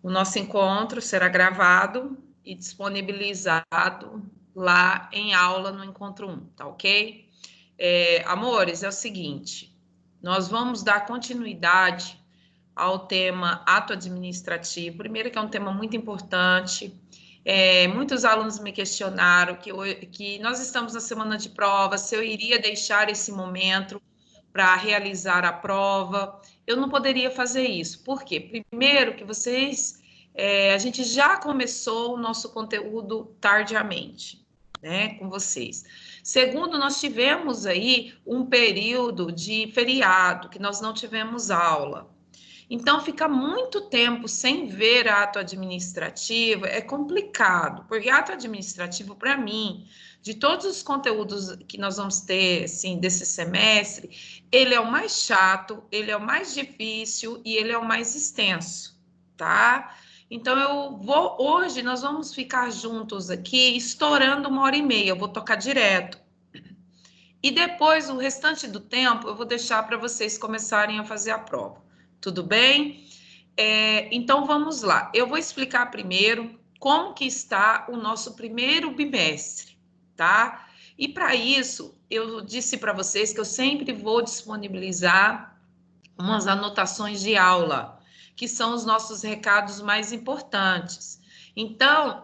O nosso encontro será gravado e disponibilizado lá em aula no Encontro 1, tá ok? Amores, é o seguinte, nós vamos dar continuidade ao tema ato administrativo. Primeiro que é um tema muito importante. Muitos alunos me questionaram que nós estamos na semana de prova, se eu iria deixar esse momento para realizar a prova. Eu não poderia fazer isso. Por quê? Primeiro que a gente já começou o nosso conteúdo tardiamente, né, com vocês. Segundo, nós tivemos aí um período de feriado, que nós não tivemos aula. Então, ficar muito tempo sem ver ato administrativo é complicado, porque ato administrativo, para mim, de todos os conteúdos que nós vamos ter, assim, desse semestre, ele é o mais chato, ele é o mais difícil e ele é o mais extenso, tá? Então, hoje nós vamos ficar juntos aqui, estourando 1h30, eu vou tocar direto. E depois, o restante do tempo, eu vou deixar para vocês começarem a fazer a prova. Tudo bem? Então, vamos lá. Eu vou explicar primeiro como que está o nosso primeiro bimestre, tá? E para isso, eu disse para vocês que eu sempre vou disponibilizar umas anotações de aula, que são os nossos recados mais importantes. Então,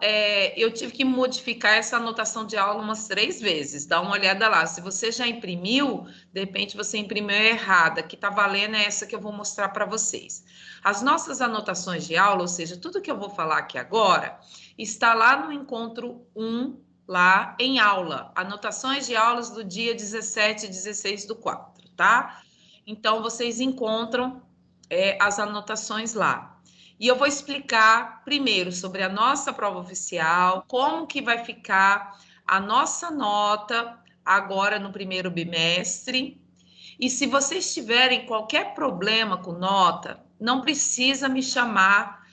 eu tive que modificar essa anotação de aula umas 3 vezes. Dá uma olhada lá. Se você já imprimiu, de repente você imprimiu errada. Que está valendo é essa que eu vou mostrar para vocês. As nossas anotações de aula, ou seja, tudo que eu vou falar aqui agora, está lá no Encontro 1, lá em aula. Anotações de aulas do dia 17 e 16 do 4, tá? Então, vocês encontram as anotações lá. E eu vou explicar primeiro sobre a nossa prova oficial, como que vai ficar a nossa nota agora no primeiro bimestre. E se vocês tiverem qualquer problema com nota, não precisa me chamar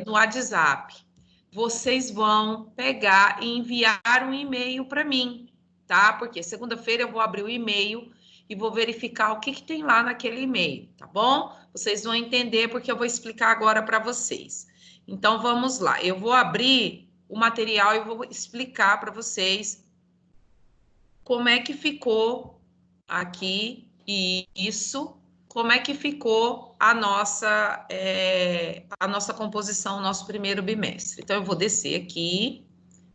no WhatsApp. Vocês vão pegar e enviar um e-mail para mim, tá? Porque segunda-feira eu vou abrir o e-mail e vou verificar o que tem lá naquele e-mail, tá bom? Vocês vão entender porque eu vou explicar agora para vocês. Então, vamos lá. Eu vou abrir o material e vou explicar para vocês como é que ficou aqui isso, como é que ficou a nossa composição, nosso primeiro bimestre. Então, eu vou descer aqui,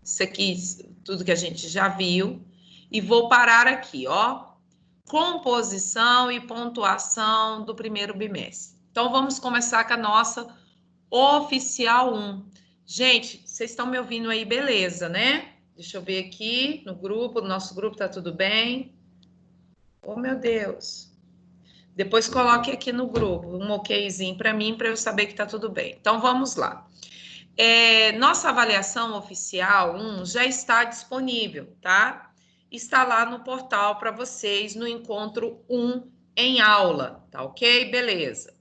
isso aqui, tudo que a gente já viu, e vou parar aqui, ó. Composição e pontuação do primeiro bimestre. Então, vamos começar com a nossa oficial 1. Gente, vocês estão me ouvindo aí, beleza, né? Deixa eu ver aqui no grupo, no nosso grupo tá tudo bem? Oh, meu Deus. Depois coloque aqui no grupo um okzinho para mim, para eu saber que tá tudo bem. Então, vamos lá. Nossa avaliação oficial 1 já está disponível, tá? Está lá no portal para vocês, no Encontro 1 em aula, tá ok? Beleza.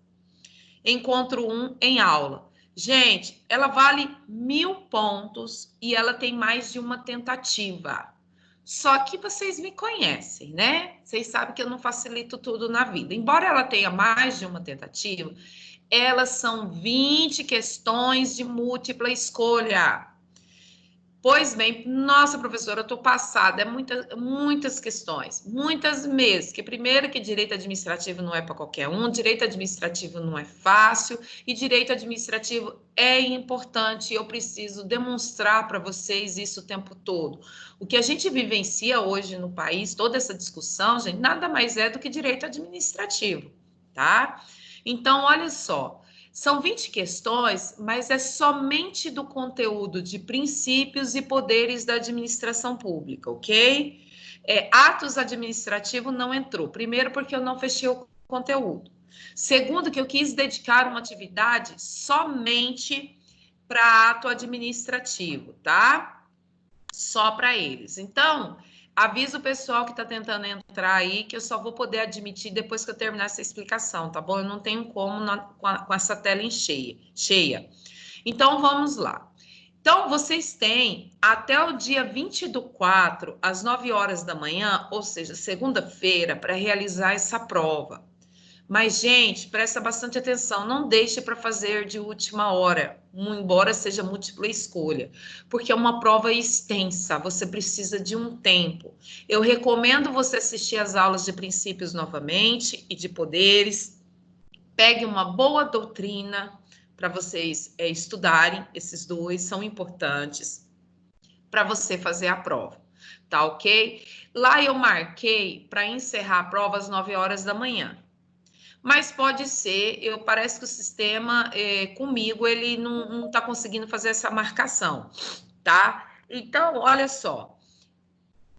Encontro 1 em aula. Gente, ela vale 1000 pontos e ela tem mais de uma tentativa. Só que vocês me conhecem, né? Vocês sabem que eu não facilito tudo na vida. Embora ela tenha mais de uma tentativa, elas são 20 questões de múltipla escolha. Pois bem, nossa, professora, eu estou passada, muitas questões, muitas mesmo, que primeiro que direito administrativo não é para qualquer um, direito administrativo não é fácil, e direito administrativo é importante, eu preciso demonstrar para vocês isso o tempo todo. O que a gente vivencia hoje no país, toda essa discussão, gente, nada mais é do que direito administrativo, tá? Então, olha só, são 20 questões, mas é somente do conteúdo de princípios e poderes da administração pública, ok? Atos administrativos não entrou. Primeiro, porque eu não fechei o conteúdo. Segundo, que eu quis dedicar uma atividade somente para ato administrativo, tá? Só para eles. Então, avisa o pessoal que está tentando entrar aí que eu só vou poder admitir depois que eu terminar essa explicação, tá bom? Eu não tenho como com essa tela cheia. Então, vamos lá. Então, vocês têm até o dia 20/4, às 9 horas da manhã, ou seja, segunda-feira, para realizar essa prova. Mas, gente, presta bastante atenção, não deixe para fazer de última hora, embora seja múltipla escolha, porque é uma prova extensa, você precisa de um tempo. Eu recomendo você assistir às aulas de princípios novamente e de poderes, pegue uma boa doutrina para vocês estudarem, esses dois são importantes para você fazer a prova, tá ok? Lá eu marquei para encerrar a prova às 9 horas da manhã. Mas pode ser, parece que o sistema comigo ele não está conseguindo fazer essa marcação, tá? Então, olha só,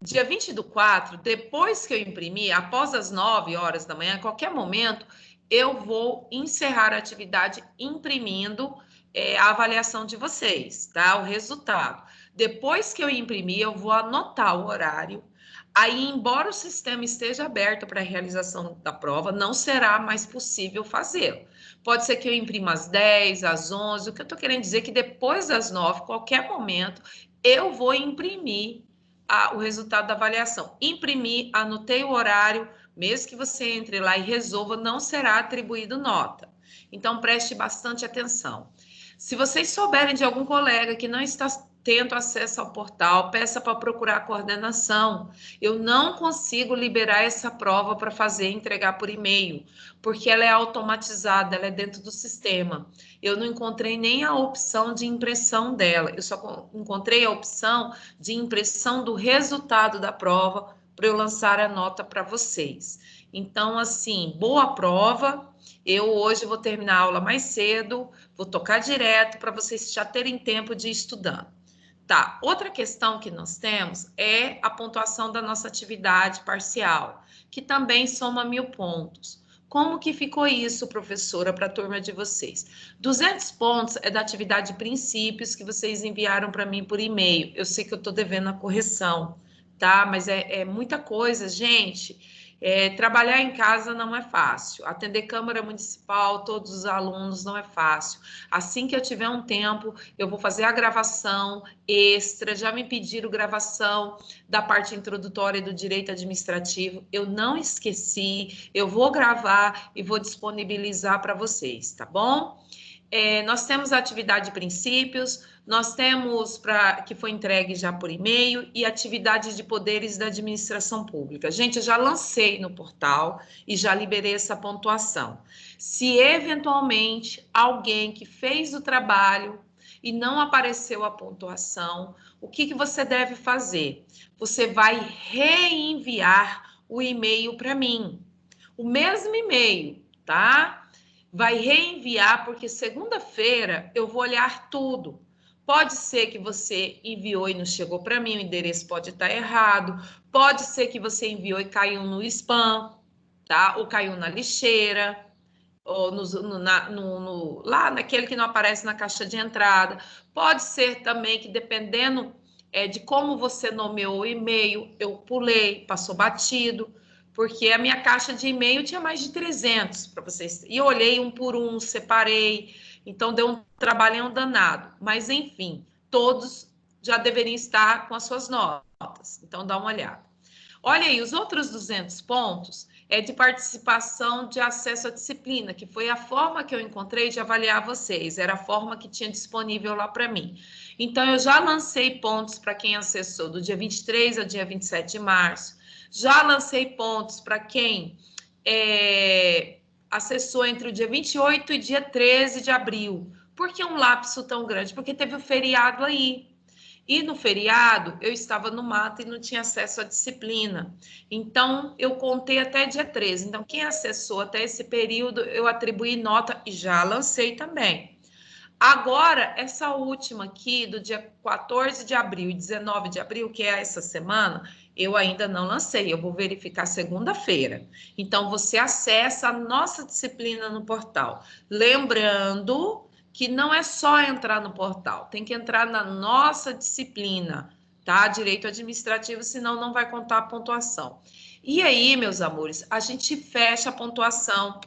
dia 20/4, depois que eu imprimir, após as 9 horas da manhã, a qualquer momento, eu vou encerrar a atividade imprimindo a avaliação de vocês, tá? O resultado. Depois que eu imprimir, eu vou anotar o horário. Aí, embora o sistema esteja aberto para a realização da prova, não será mais possível fazê-lo. Pode ser que eu imprima às 10, às 11. O que eu estou querendo dizer é que depois das 9, qualquer momento, eu vou imprimir o resultado da avaliação. Imprimir, anotei o horário, mesmo que você entre lá e resolva, não será atribuído nota. Então, preste bastante atenção. Se vocês souberem de algum colega que não está tendo acesso ao portal, peça para procurar a coordenação. Eu não consigo liberar essa prova para fazer e entregar por e-mail, porque ela é automatizada, ela é dentro do sistema. Eu não encontrei nem a opção de impressão dela, eu só encontrei a opção de impressão do resultado da prova para eu lançar a nota para vocês. Então, assim, boa prova. Eu hoje vou terminar a aula mais cedo, vou tocar direto para vocês já terem tempo de ir estudando. Tá, outra questão que nós temos é a pontuação da nossa atividade parcial, que também soma 1000 pontos. Como que ficou isso, professora, para a turma de vocês? 200 pontos é da atividade de princípios que vocês enviaram para mim por e-mail. Eu sei que eu estou devendo a correção, tá? Mas é muita coisa, gente. Trabalhar em casa não é fácil. Atender Câmara Municipal, todos os alunos, não é fácil. Assim que eu tiver um tempo, eu vou fazer a gravação extra. Já me pediram gravação da parte introdutória do direito administrativo. Eu não esqueci. Eu vou gravar e vou disponibilizar para vocês, tá bom? Nós temos a atividade de princípios, nós temos que foi entregue já por e-mail, e atividades de poderes da administração pública. Gente, eu já lancei no portal e já liberei essa pontuação. Se eventualmente alguém que fez o trabalho e não apareceu a pontuação, o que você deve fazer? Você vai reenviar o e-mail para mim. O mesmo e-mail, tá? Vai reenviar, porque segunda-feira eu vou olhar tudo. Pode ser que você enviou e não chegou para mim, o endereço pode estar errado. Pode ser que você enviou e caiu no spam, tá? Ou caiu na lixeira, ou lá naquele que não aparece na caixa de entrada. Pode ser também que, dependendo de como você nomeou o e-mail, eu pulei, passou batido, porque a minha caixa de e-mail tinha mais de 300 para vocês. E eu olhei um por um, separei, então deu um trabalhão danado. Mas, enfim, todos já deveriam estar com as suas notas. Então, dá uma olhada. Olha aí, os outros 200 pontos é de participação de acesso à disciplina, que foi a forma que eu encontrei de avaliar vocês, era a forma que tinha disponível lá para mim. Então, eu já lancei pontos para quem acessou do dia 23 ao dia 27 de março, já lancei pontos para quem acessou entre o dia 28 e dia 13 de abril. Por que um lapso tão grande? Porque teve o feriado aí. E no feriado, eu estava no mato e não tinha acesso à disciplina. Então, eu contei até dia 13. Então, quem acessou até esse período, eu atribuí nota e já lancei também. Agora, essa última aqui, do dia 14 de abril e 19 de abril, que é essa semana, eu ainda não lancei. Eu vou verificar segunda-feira. Então, você acessa a nossa disciplina no portal. Lembrando que não é só entrar no portal, tem que entrar na nossa disciplina, tá? Direito administrativo, senão não vai contar a pontuação. E aí, meus amores, a gente fecha a pontuação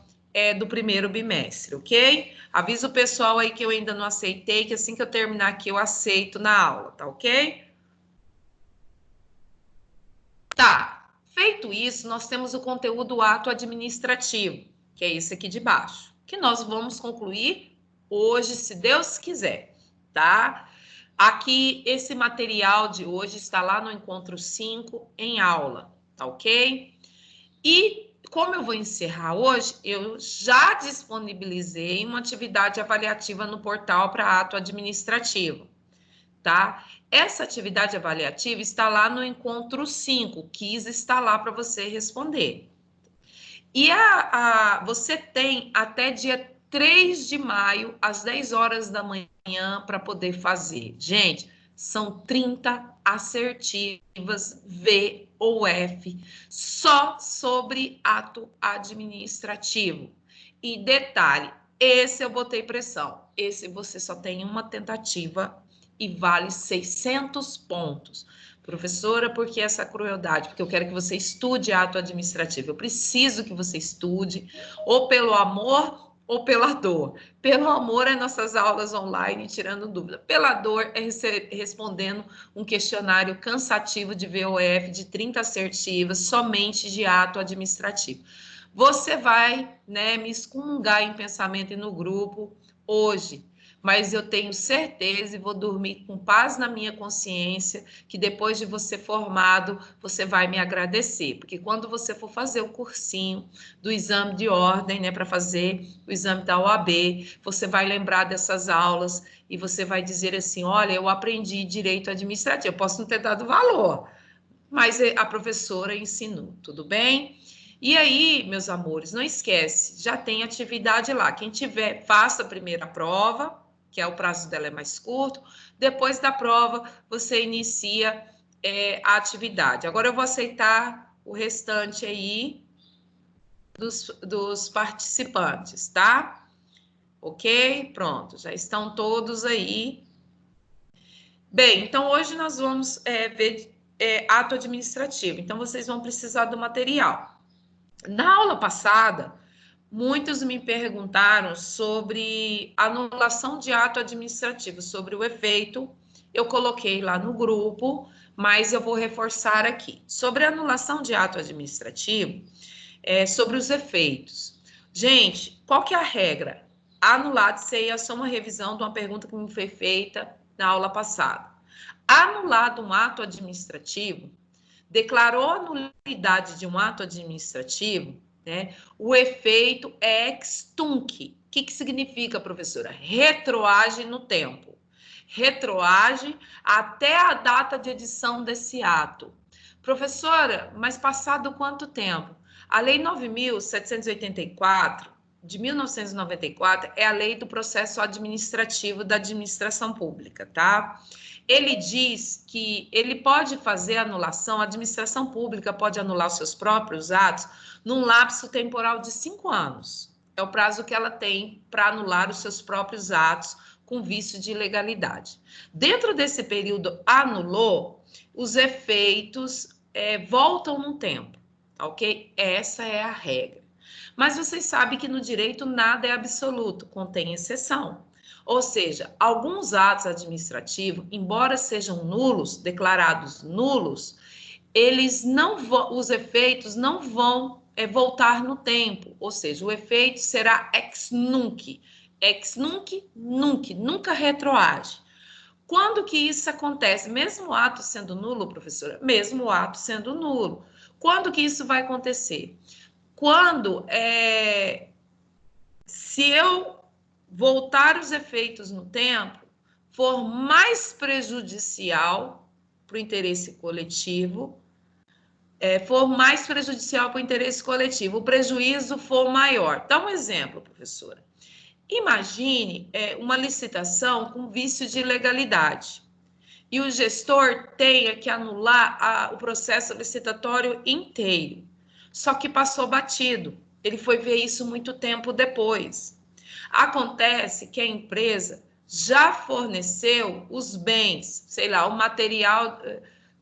do primeiro bimestre, ok? Avisa o pessoal aí que eu ainda não aceitei, que assim que eu terminar aqui eu aceito na aula, tá ok? Tá. Feito isso, nós temos o conteúdo ato administrativo, que é esse aqui de baixo, que nós vamos concluir hoje, se Deus quiser, tá? Aqui, esse material de hoje está lá no encontro 5 em aula, tá ok? E como eu vou encerrar hoje, eu já disponibilizei uma atividade avaliativa no portal para ato administrativo, tá? Essa atividade avaliativa está lá no encontro 5, quis estar lá para você responder. E você tem até dia 3 de maio, às 10 horas da manhã, para poder fazer. Gente, são 30 assertivas V ou F, só sobre ato administrativo. E detalhe, esse eu botei pressão. Esse você só tem uma tentativa e vale 600 pontos. Professora, por que essa crueldade? Porque eu quero que você estude ato administrativo. Eu preciso que você estude, ou pelo amor ou pela dor. Pelo amor é nossas aulas online, tirando dúvida. Pela dor é respondendo um questionário cansativo de VOF de 30 assertivas, somente de ato administrativo. Você vai, né, me excomungar em pensamento e no grupo hoje, mas eu tenho certeza e vou dormir com paz na minha consciência que depois de você formado, você vai me agradecer, porque quando você for fazer o cursinho do exame de ordem, né, para fazer o exame da OAB, você vai lembrar dessas aulas e você vai dizer assim, olha, eu aprendi direito administrativo, eu posso não ter dado valor, mas a professora ensinou, tudo bem? E aí, meus amores, não esquece, já tem atividade lá. Quem tiver, faça a primeira prova, que é o prazo dela é mais curto. Depois da prova, você inicia a atividade. Agora eu vou aceitar o restante aí dos participantes, tá? Ok? Pronto, já estão todos aí. Bem, então hoje nós vamos ver ato administrativo. Então, vocês vão precisar do material. Na aula passada, muitos me perguntaram sobre anulação de ato administrativo, sobre o efeito. Eu coloquei lá no grupo, mas eu vou reforçar aqui. Sobre a anulação de ato administrativo, sobre os efeitos. Gente, qual que é a regra? Anulado, isso aí é só uma revisão de uma pergunta que me foi feita na aula passada. Anulado um ato administrativo, declarou a nulidade de um ato administrativo, né? O efeito é ex tunc. O que significa, professora? Retroage no tempo. Retroage até a data de edição desse ato. Professora, mas passado quanto tempo? A Lei 9.784, de 1994, é a lei do processo administrativo da administração pública, tá? Ele diz que ele pode fazer anulação, a administração pública pode anular os seus próprios atos num lapso temporal de 5 anos. É o prazo que ela tem para anular os seus próprios atos com vício de ilegalidade. Dentro desse período, anulou, os efeitos voltam no tempo, ok? Essa é a regra. Mas vocês sabem que no direito nada é absoluto, contém exceção. Ou seja, alguns atos administrativos, embora sejam nulos, declarados nulos, eles não vão, os efeitos não vão voltar no tempo. Ou seja, o efeito será ex nunc. Ex nunc, nunc, nunca retroage. Quando que isso acontece? Mesmo o ato sendo nulo, professora? Mesmo o ato sendo nulo. Quando que isso vai acontecer? Quando, se eu voltar os efeitos no tempo, for mais prejudicial para o interesse coletivo, for mais prejudicial para o interesse coletivo, o prejuízo for maior. Dá um exemplo, professora. Imagine uma licitação com vício de ilegalidade e o gestor tenha que anular o processo licitatório inteiro, só que passou batido. Ele foi ver isso muito tempo depois. Acontece que a empresa já forneceu os bens, sei lá, o material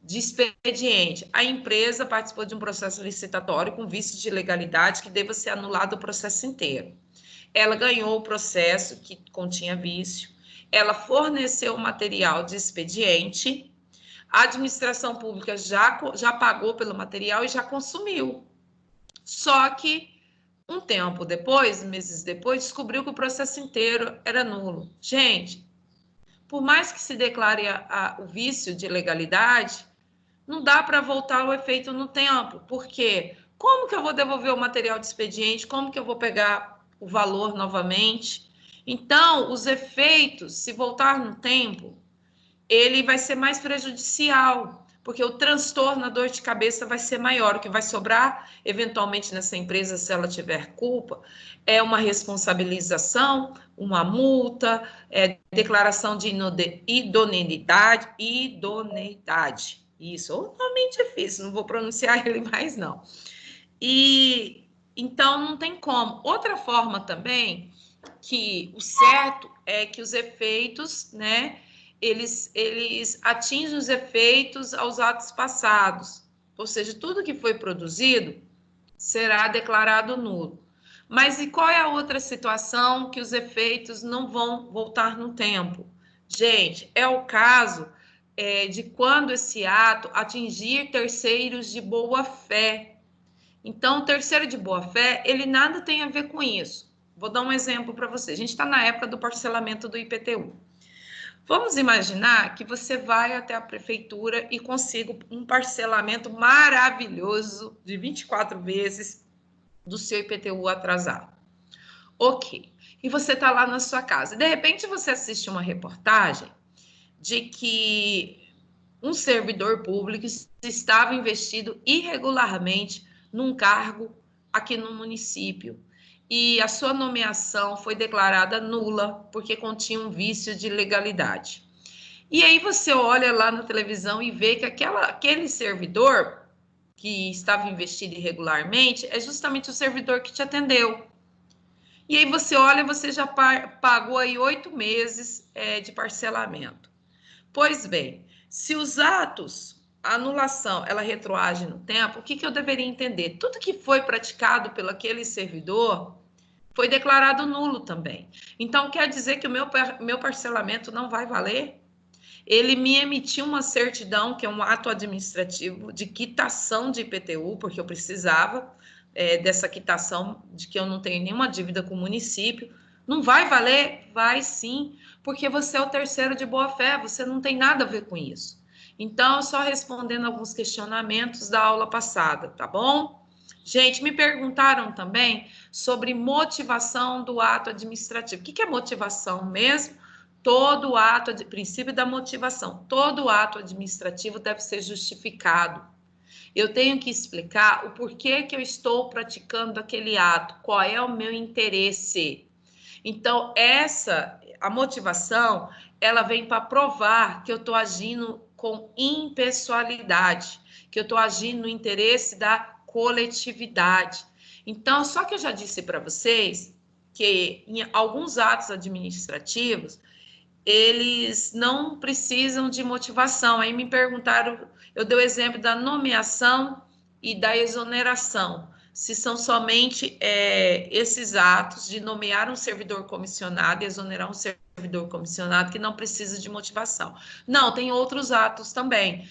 de expediente. A empresa participou de um processo licitatório com vício de ilegalidade que deva ser anulado o processo inteiro. Ela ganhou o processo que continha vício, ela forneceu o material de expediente, a administração pública já pagou pelo material e já consumiu. Só que Um tempo depois, meses depois, descobriu que o processo inteiro era nulo. Gente, por mais que se declare o vício de legalidade, não dá para voltar o efeito no tempo. Por quê? Como que eu vou devolver o material de expediente? Como que eu vou pegar o valor novamente? Então, os efeitos, se voltar no tempo, ele vai ser mais prejudicial, porque o transtorno, a dor de cabeça vai ser maior. O que vai sobrar, eventualmente, nessa empresa, se ela tiver culpa, é uma responsabilização, uma multa, declaração de idoneidade. Isso, ou nome difícil, não vou pronunciar ele mais, não. E então não tem como. Outra forma também, que o certo é que os efeitos, né, eles atingem os efeitos aos atos passados. Ou seja, tudo que foi produzido será declarado nulo. Mas e qual é a outra situação que os efeitos não vão voltar no tempo? Gente, é o caso de quando esse ato atingir terceiros de boa fé. Então, o terceiro de boa fé, ele nada tem a ver com isso. Vou dar um exemplo para você. A gente está na época do parcelamento do IPTU. Vamos imaginar que você vai até a prefeitura e consiga um parcelamento maravilhoso de 24 vezes do seu IPTU atrasado. Ok. E você está lá na sua casa. De repente, você assiste uma reportagem de que um servidor público estava investido irregularmente num cargo aqui no município e a sua nomeação foi declarada nula porque continha um vício de legalidade. E aí você olha lá na televisão e vê que aquele servidor que estava investido irregularmente é justamente o servidor que te atendeu. E aí você olha, você já pagou aí 8 meses de parcelamento. Pois bem, se os atos, a anulação, ela retroage no tempo, o que eu deveria entender? Tudo que foi praticado pelo aquele servidor foi declarado nulo também. Então, quer dizer que o meu parcelamento não vai valer? Ele me emitiu uma certidão, que é um ato administrativo de quitação de IPTU, porque eu precisava dessa quitação, de que eu não tenho nenhuma dívida com o município. Não vai valer? Vai sim, porque você é o terceiro de boa-fé, você não tem nada a ver com isso. Então, só respondendo alguns questionamentos da aula passada, tá bom? Gente, me perguntaram também sobre motivação do ato administrativo. O que é motivação mesmo? Todo ato, princípio da motivação, todo ato administrativo deve ser justificado. Eu tenho que explicar o porquê que eu estou praticando aquele ato, qual é o meu interesse. Então, a motivação, ela vem para provar que eu estou agindo com impessoalidade, que eu estou agindo no interesse da coletividade. Então, só que eu já disse para vocês que em alguns atos administrativos, eles não precisam de motivação. Aí me perguntaram, eu dei o exemplo da nomeação e da exoneração. Se são somente esses atos de nomear um servidor comissionado e exonerar um servidor comissionado que não precisa de motivação. Não, tem outros atos também.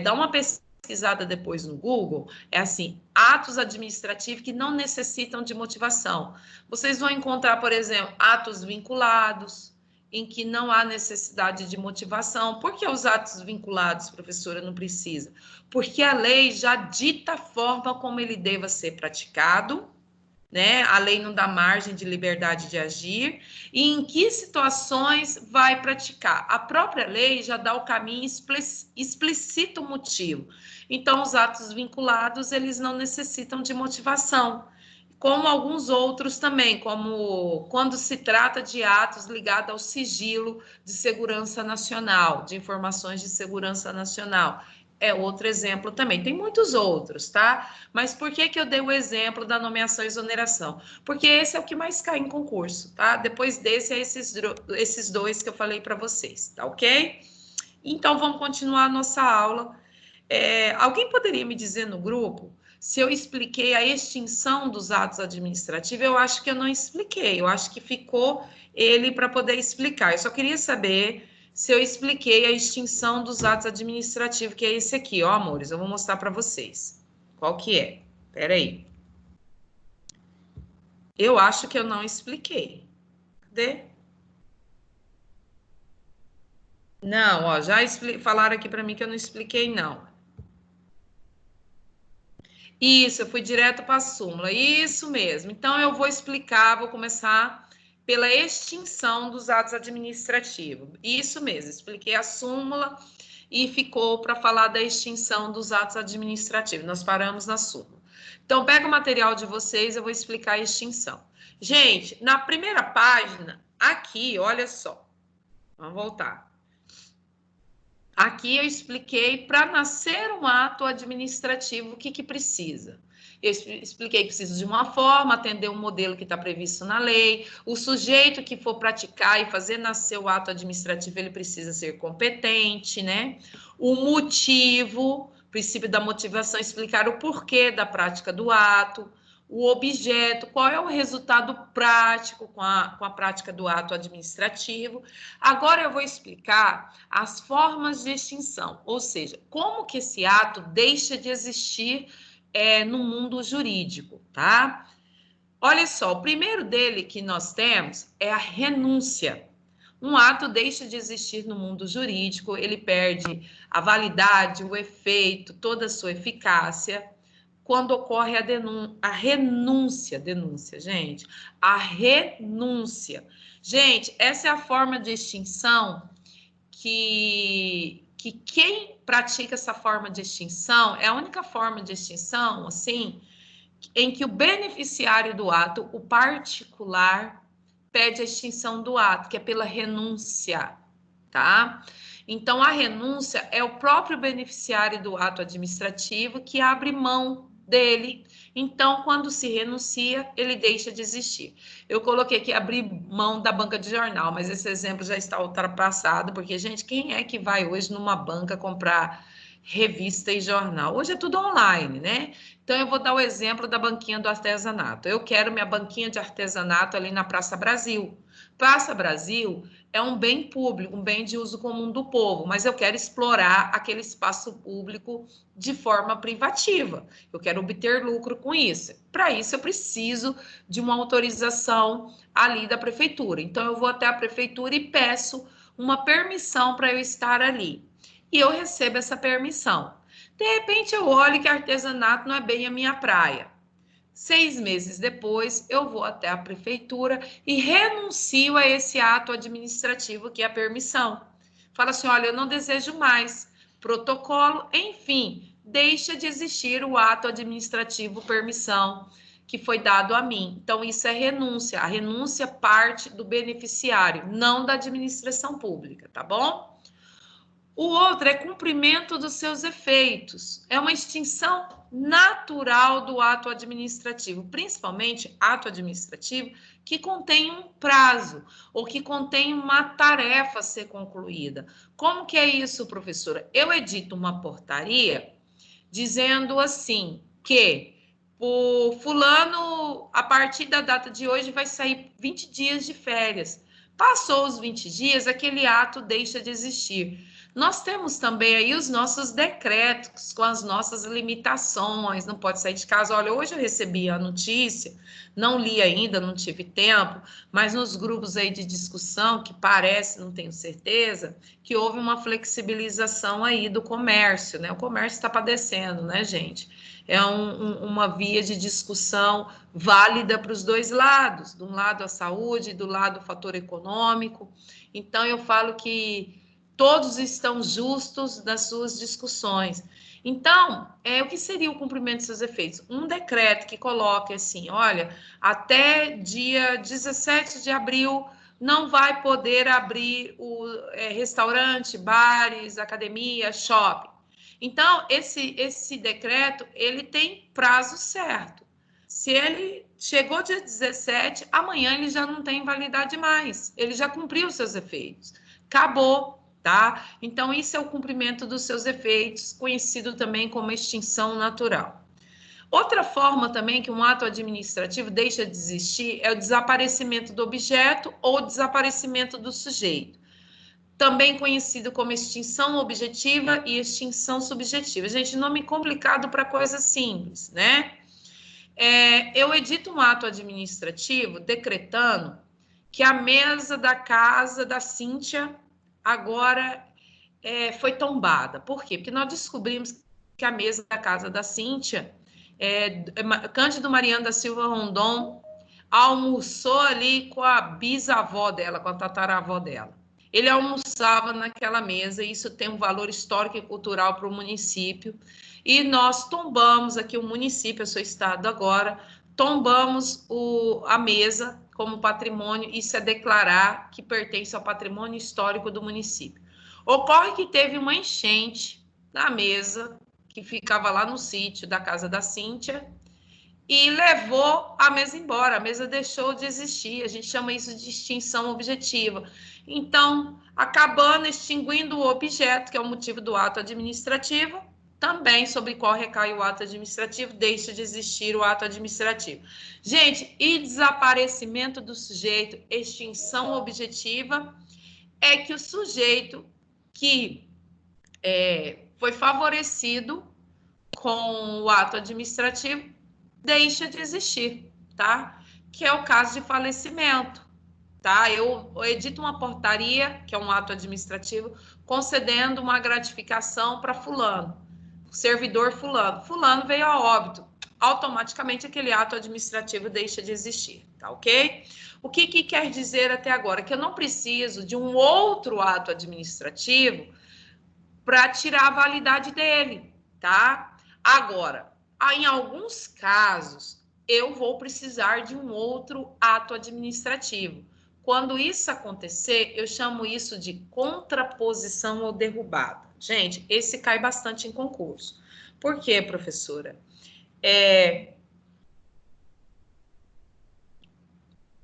Dá uma pesquisada depois no Google, é assim, atos administrativos que não necessitam de motivação. Vocês vão encontrar, por exemplo, atos vinculados, em que não há necessidade de motivação. Por que os atos vinculados, professora, não precisa? Porque a lei já dita a forma como ele deva ser praticado, né? A lei não dá margem de liberdade de agir, e em que situações vai praticar. A própria lei já dá o caminho, explicita o motivo. Então, os atos vinculados, eles não necessitam de motivação, como alguns outros também, como quando se trata de atos ligados ao sigilo de segurança nacional, de informações de segurança nacional. É outro exemplo também. Tem muitos outros, tá? Mas por que eu dei o exemplo da nomeação e exoneração? Porque esse é o que mais cai em concurso, tá? Depois desse, é esses dois que eu falei para vocês, tá ok? Então, vamos continuar a nossa aula. Alguém poderia me dizer no grupo se eu expliquei a extinção dos atos administrativos? Eu acho que eu não expliquei, eu acho que ficou ele para poder explicar. Eu só queria saber se eu expliquei a extinção dos atos administrativos, que é esse aqui, ó, amores, eu vou mostrar para vocês. Qual que é? Espera aí. Eu acho que eu não expliquei. Cadê? Não, ó, já falaram aqui para mim que eu não expliquei, não. Isso, eu fui direto para a súmula. Isso mesmo. Então, eu vou explicar, vou começar pela extinção dos atos administrativos. Isso mesmo, expliquei a súmula e ficou para falar da extinção dos atos administrativos. Nós paramos na súmula. Então, pega o material de vocês, eu vou explicar a extinção. Gente, na primeira página, aqui, olha só. Vamos voltar. Aqui eu expliquei para nascer um ato administrativo o que precisa. Eu expliquei que precisa de uma forma, atender um modelo que está previsto na lei. O sujeito que for praticar e fazer nascer o ato administrativo, ele precisa ser competente, né? O motivo, princípio da motivação, explicar o porquê da prática do ato, o objeto, qual é o resultado prático com a prática do ato administrativo. Agora eu vou explicar as formas de extinção, ou seja, como que esse ato deixa de existir no mundo jurídico, tá? Olha só, o primeiro dele que nós temos é a renúncia. Um ato deixa de existir no mundo jurídico, ele perde a validade, o efeito, toda a sua eficácia, quando ocorre a renúncia, gente, a renúncia. Gente, essa é a forma de extinção que quem pratica essa forma de extinção é a única forma de extinção, assim, em que o beneficiário do ato, o particular, pede a extinção do ato, que é pela renúncia, tá? Então, a renúncia é o próprio beneficiário do ato administrativo que abre mão dele. Então, quando se renuncia, ele deixa de existir. Eu coloquei aqui abrir mão da banca de jornal, mas esse exemplo já está ultrapassado, porque, gente, quem é que vai hoje numa banca comprar revista e jornal? Hoje é tudo online, né? Então, eu vou dar o exemplo da banquinha do artesanato. Eu quero minha banquinha de artesanato ali na Praça Brasil. Praça Brasil é um bem público, um bem de uso comum do povo, mas eu quero explorar aquele espaço público de forma privativa. Eu quero obter lucro com isso. Para isso, eu preciso de uma autorização ali da prefeitura. Então, eu vou até a prefeitura e peço uma permissão para eu estar ali. E eu recebo essa permissão. De repente, eu olho que artesanato não é bem a minha praia. 6 meses depois, eu vou até a prefeitura e renuncio a esse ato administrativo que é a permissão. Fala assim, olha, eu não desejo mais protocolo, enfim, deixa de existir o ato administrativo permissão que foi dado a mim. Então, isso é renúncia. A renúncia parte do beneficiário, não da administração pública, tá bom? O outro é cumprimento dos seus efeitos. É uma extinção natural do ato administrativo, principalmente ato administrativo que contém um prazo ou que contém uma tarefa a ser concluída. Como que é isso, professora? Eu edito uma portaria dizendo assim que o fulano, a partir da data de hoje, vai sair 20 dias de férias. Passou os 20 dias, aquele ato deixa de existir. Nós temos também aí os nossos decretos com as nossas limitações, não pode sair de casa. Olha, hoje eu recebi a notícia, não li ainda, não tive tempo, mas nos grupos aí de discussão, que parece, não tenho certeza, que houve uma flexibilização aí do comércio, né? O comércio está padecendo, né, gente? É uma via de discussão válida para os dois lados, de um lado a saúde, do lado o fator econômico. Então, eu falo que todos estão justos nas suas discussões. Então, o que seria o cumprimento de seus efeitos? Um decreto que coloque assim, olha, até dia 17 de abril não vai poder abrir o restaurante, bares, academia, shopping. Então, esse decreto, ele tem prazo certo. Se ele chegou dia 17, amanhã ele já não tem validade mais. Ele já cumpriu os seus efeitos. Acabou, tá? Então, isso é o cumprimento dos seus efeitos, conhecido também como extinção natural. Outra forma também que um ato administrativo deixa de existir é o desaparecimento do objeto ou desaparecimento do sujeito, também conhecido como extinção objetiva e extinção subjetiva. Gente, nome complicado para coisa simples, né? Eu edito um ato administrativo decretando que a mesa da casa da Cíntia agora foi tombada. Por quê? Porque nós descobrimos que a mesa da casa da Cíntia, Cândido Mariano da Silva Rondon, almoçou ali com a bisavó dela, com a tataravó dela. Ele almoçava naquela mesa, e isso tem um valor histórico e cultural para o município. E nós tombamos aqui, o município, eu sou estado agora, tombamos a mesa como patrimônio, isso é declarar que pertence ao patrimônio histórico do município. Ocorre que teve uma enchente na mesa, que ficava lá no sítio da casa da Cíntia, e levou a mesa embora, a mesa deixou de existir, a gente chama isso de extinção objetiva. Então, acabando extinguindo o objeto, que é o motivo do ato administrativo, também sobre qual recai o ato administrativo, deixa de existir o ato administrativo. Gente, e desaparecimento do sujeito, extinção objetiva, é que o sujeito que foi favorecido com o ato administrativo deixa de existir, tá? Que é o caso de falecimento, tá? Eu edito uma portaria, que é um ato administrativo, concedendo uma gratificação para fulano, servidor fulano. Fulano veio a óbito, automaticamente aquele ato administrativo deixa de existir, tá ok? O que quer dizer até agora? Que eu não preciso de um outro ato administrativo para tirar a validade dele, tá? Agora, em alguns casos, eu vou precisar de um outro ato administrativo. Quando isso acontecer, eu chamo isso de contraposição ou derrubada. Gente, esse cai bastante em concurso. Por quê, professora?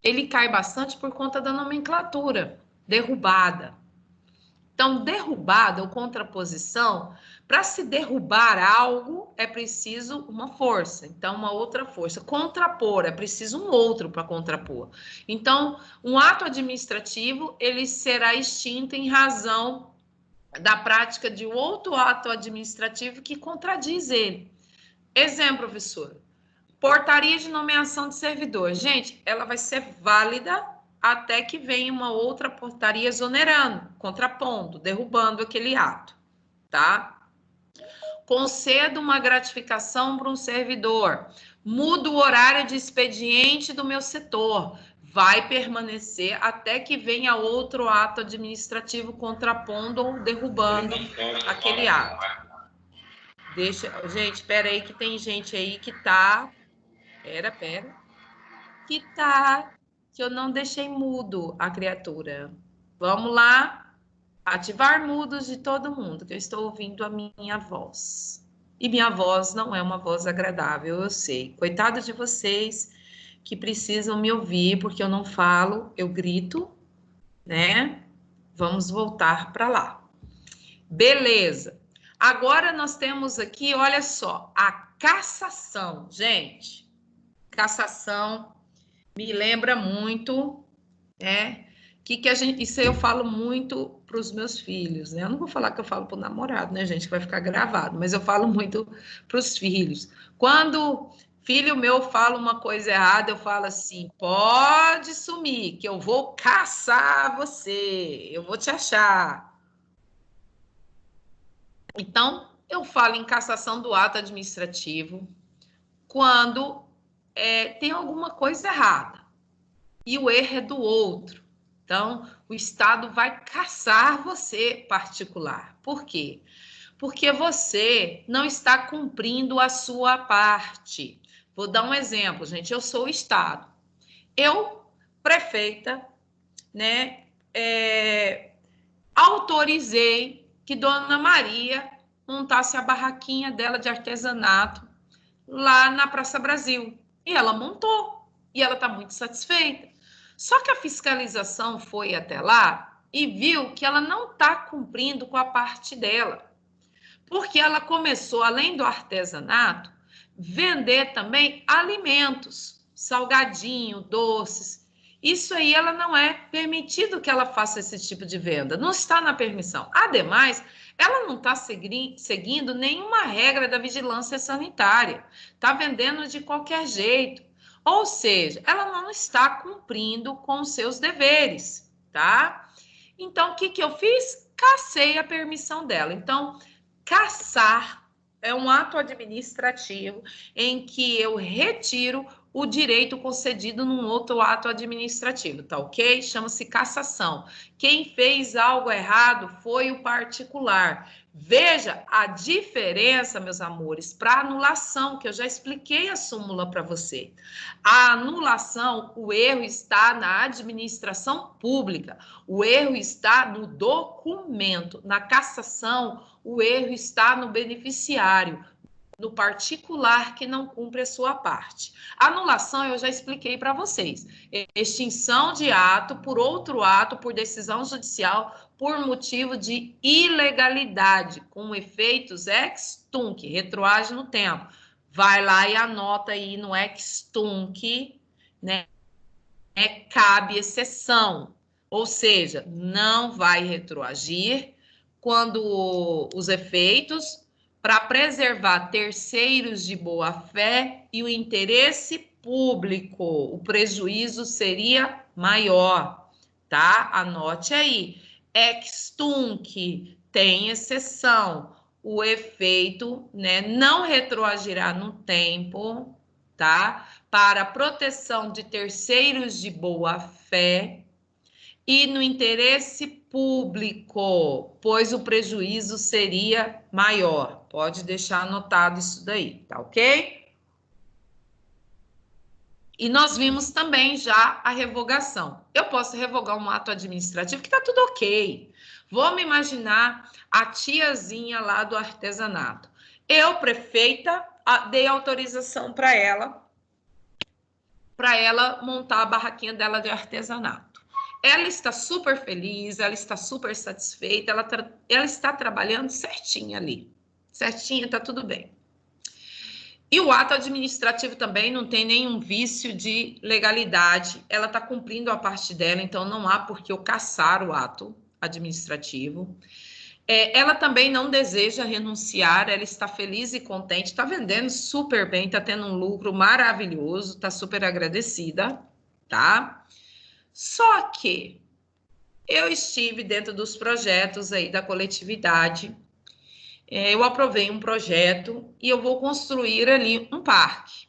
Ele cai bastante por conta da nomenclatura, derrubada. Então, derrubada ou contraposição, para se derrubar algo, é preciso uma força, então uma outra força. Contrapor, é preciso um outro para contrapor. Então, um ato administrativo, ele será extinto em razão da prática de outro ato administrativo que contradiz ele. Exemplo, professor, portaria de nomeação de servidor. Gente, ela vai ser válida até que venha uma outra portaria exonerando, contrapondo, derrubando aquele ato, tá? Concedo uma gratificação para um servidor, mudo o horário de expediente do meu setor, vai permanecer até que venha outro ato administrativo contrapondo ou derrubando aquele ato. Gente, espera aí que tem gente aí que tá... que eu não deixei mudo a criatura. Vamos lá, ativar mudos de todo mundo, que eu estou ouvindo a minha voz. E minha voz não é uma voz agradável, eu sei. Coitado de vocês que precisam me ouvir, porque eu não falo, eu grito, né? Vamos voltar para lá. Beleza. Agora nós temos aqui, olha só, a cassação. Gente, cassação me lembra muito, né? Isso eu falo muito para os meus filhos, né? Eu não vou falar que eu falo para o namorado, né, gente? Que vai ficar gravado, mas eu falo muito para os filhos. Quando filho meu fala uma coisa errada, eu falo assim: pode sumir, que eu vou caçar você, eu vou te achar. Então, eu falo em cassação do ato administrativo quando tem alguma coisa errada e o erro é do outro. Então, o Estado vai caçar você particular. Por quê? Porque você não está cumprindo a sua parte. Vou dar um exemplo, gente. Eu sou o Estado. Eu, prefeita, né, autorizei que Dona Maria montasse a barraquinha dela de artesanato lá na Praça Brasil. E ela montou. E ela está muito satisfeita. Só que a fiscalização foi até lá e viu que ela não está cumprindo com a parte dela. Porque ela começou, além do artesanato, vender também alimentos, salgadinho, doces. Isso aí, ela não é permitido que ela faça esse tipo de venda, não está na permissão. Ademais, ela não está seguindo nenhuma regra da vigilância sanitária, está vendendo de qualquer jeito. Ou seja, ela não está cumprindo com os seus deveres, tá? Então, o que que eu fiz? Cassei a permissão dela. Então, cassar é um ato administrativo em que eu retiro o direito concedido num outro ato administrativo, tá ok? Chama-se cassação. Quem fez algo errado foi o particular. Veja a diferença, meus amores, para anulação, que eu já expliquei a súmula para você. A anulação, o erro está na administração pública, o erro está no documento. Na cassação, o erro está no beneficiário, no particular que não cumpre a sua parte. Anulação, eu já expliquei para vocês. Extinção de ato por outro ato, por decisão judicial, por motivo de ilegalidade, com efeitos ex tunc, retroage no tempo. Vai lá e anota aí no ex tunc, né? Cabe exceção, ou seja, não vai retroagir quando os efeitos para preservar terceiros de boa-fé e o interesse público, o prejuízo seria maior, tá? Anote aí. Ex tunc tem exceção. O efeito, né, não retroagirá no tempo, tá? Para proteção de terceiros de boa-fé e no interesse público, pois o prejuízo seria maior. Pode deixar anotado isso daí, tá ok? E nós vimos também já a revogação. Eu posso revogar um ato administrativo que está tudo ok. Vamos imaginar a tiazinha lá do artesanato. Eu, prefeita, dei autorização para ela montar a barraquinha dela de artesanato. Ela está super feliz, ela está super satisfeita, ela está trabalhando certinho ali. Certinho, está tudo bem. E o ato administrativo também não tem nenhum vício de legalidade. Ela está cumprindo a parte dela, então não há por que eu cassar o ato administrativo. Ela também não deseja renunciar, ela está feliz e contente, está vendendo super bem, está tendo um lucro maravilhoso, está super agradecida, tá? Só que eu estive dentro dos projetos aí da coletividade, eu aprovei um projeto e eu vou construir ali um parque,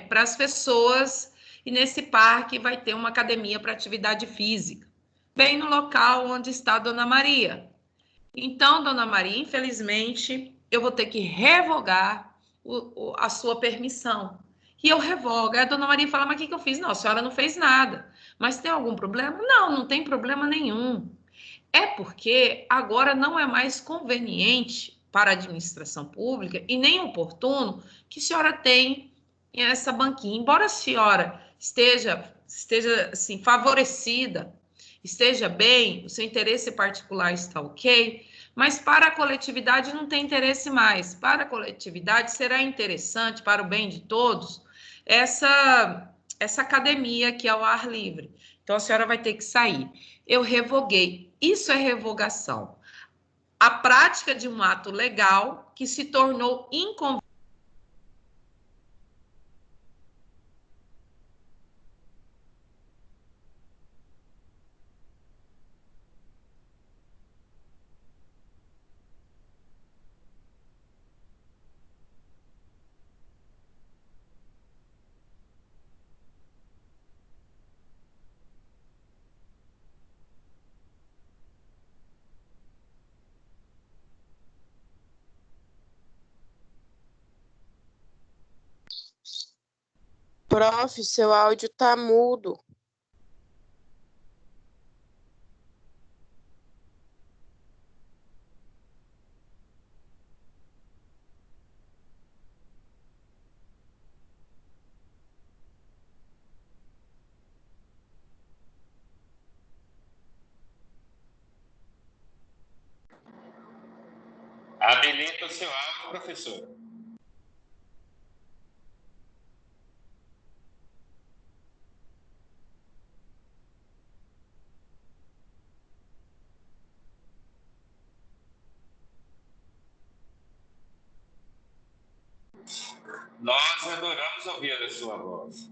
para as pessoas, e nesse parque vai ter uma academia para atividade física, bem no local onde está a Dona Maria. Então, Dona Maria, infelizmente, eu vou ter que revogar a sua permissão. E eu revogo. Aí a Dona Maria fala, mas o que eu fiz? Não, a senhora não fez nada. Mas tem algum problema? Não, não tem problema nenhum. É porque agora não é mais conveniente para a administração pública e nem oportuno que a senhora tenha essa banquinha. Embora a senhora esteja assim, favorecida, esteja bem, o seu interesse particular está ok, mas para a coletividade não tem interesse mais. Para a coletividade será interessante, para o bem de todos, essa academia que é ao ar livre. Então a senhora vai ter que sair. Eu revoguei. Isso é revogação. A prática de um ato legal que se tornou inconveniente. Prof, seu áudio tá mudo. Habilita o seu áudio, professor. Nós adoramos ouvir a sua voz.